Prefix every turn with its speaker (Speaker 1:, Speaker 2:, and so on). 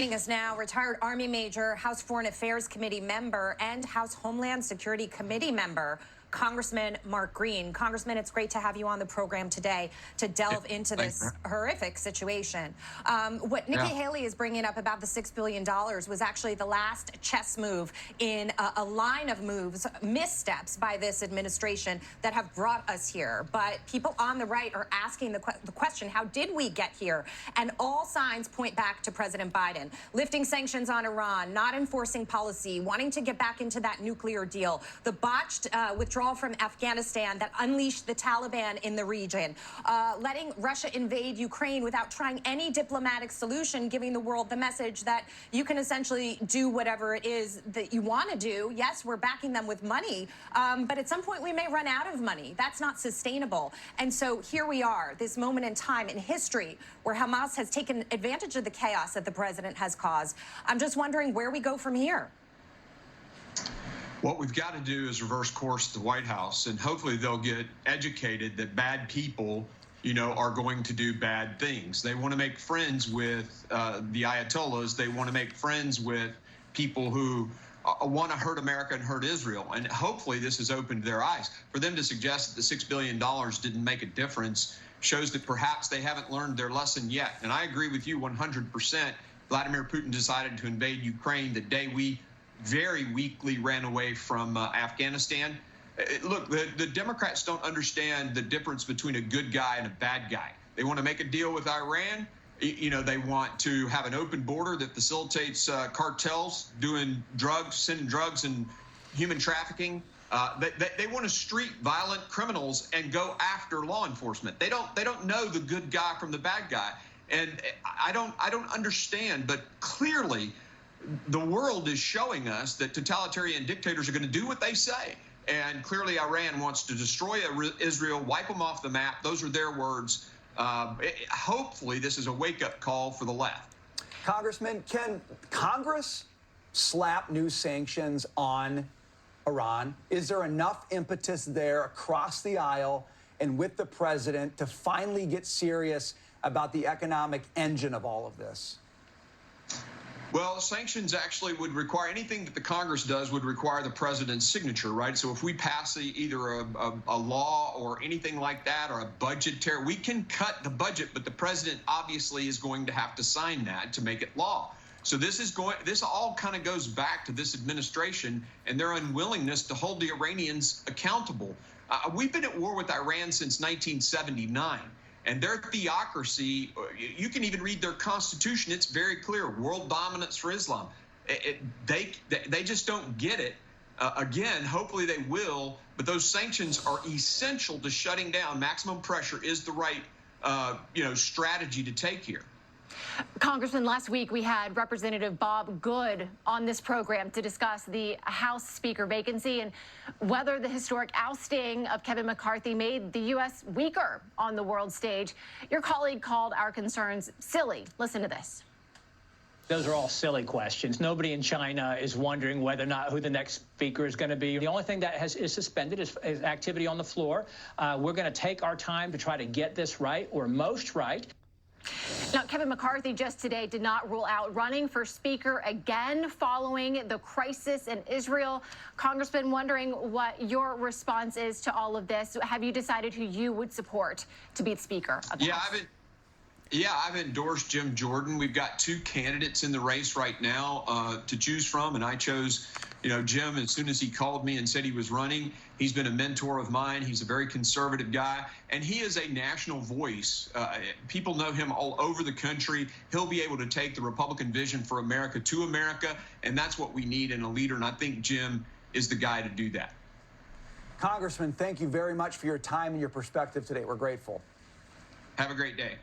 Speaker 1: Joining us now, retired Army Major, House Foreign Affairs Committee member, and House Homeland Security Committee member, Congressman Mark Green. Congressman, it's great to have you on the program today to delve into this horrific situation. What Nikki Haley is bringing up about the $6 billion was actually the last chess move in a line of moves, missteps by this administration that have brought us here. But people on the right are asking the question, how did we get here? And all signs point back to President Biden, lifting sanctions on Iran, not enforcing policy, wanting to get back into that nuclear deal, the botched withdrawal from Afghanistan that unleashed the Taliban in the region, letting Russia invade Ukraine without trying any diplomatic solution, giving the world the message that you can essentially do whatever it is that you want to do. Yes, we're backing them with money, but at some point we may run out of money. That's not sustainable. And so here we are, this moment in time in history where Hamas has taken advantage of the chaos that the president has caused. I'm just wondering where we go from here.
Speaker 2: What we've got to do is reverse course at the White House, and hopefully they'll get educated that bad people, are going to do bad things. They want to make friends with the Ayatollahs. They want to make friends with people who want to hurt America and hurt Israel. And hopefully this has opened their eyes. For them to suggest that the $6 billion didn't make a difference shows that perhaps they haven't learned their lesson yet. And I agree with you 100%. Vladimir Putin decided to invade Ukraine the day we very weakly ran away from Afghanistan. Look, the Democrats don't understand the difference between a good guy and a bad guy. They want to make a deal with Iran. They want to have an open border that facilitates cartels doing drugs, sending drugs and human trafficking. They want to street violent criminals and go after law enforcement. They don't know the good guy from the bad guy. And I don't understand, but clearly the world is showing us that totalitarian dictators are going to do what they say. And clearly Iran wants to destroy Israel, wipe them off the map. Those are their words. Hopefully this is a wake-up call for the left.
Speaker 3: Congressman, can Congress slap new sanctions on Iran? Is there enough impetus there across the aisle and with the president to finally get serious about the economic engine of all of this?
Speaker 2: Well, sanctions actually would require anything that the Congress does would require the president's signature, right? So if we pass either a law or anything like that or a budgetary, we can cut the budget, but the president obviously is going to have to sign that to make it law. So this all kind of goes back to this administration and their unwillingness to hold the Iranians accountable. We've been at war with Iran since 1979. And their theocracy, you can even read their constitution. It's very clear, world dominance for Islam. They just don't get it. Again, hopefully they will. But those sanctions are essential to shutting down. Maximum pressure is the right, strategy to take here.
Speaker 1: Congressman, last week we had Representative Bob Good on this program to discuss the House Speaker vacancy and whether the historic ousting of Kevin McCarthy made the U.S. weaker on the world stage. Your colleague called our concerns silly. Listen to this.
Speaker 4: Those are all silly questions. Nobody in China is wondering whether or not who the next speaker is going to be. The only thing that is suspended is activity on the floor. We're going to take our time to try to get this right, or most right.
Speaker 1: Now, Kevin McCarthy just today did not rule out running for Speaker again following the crisis in Israel. Congressman, wondering what your response is to all of this. Have you decided who you would support to be the Speaker of the House?
Speaker 2: I've endorsed Jim Jordan. We've got two candidates in the race right now to choose from, and I chose, Jim as soon as he called me and said he was running. He's been a mentor of mine. He's a very conservative guy, and he is a national voice. People know him all over the country. He'll be able to take the Republican vision for America to America, and that's what we need in a leader, and I think Jim is the guy to do that.
Speaker 3: Congressman, thank you very much for your time and your perspective today. We're grateful.
Speaker 2: Have a great day.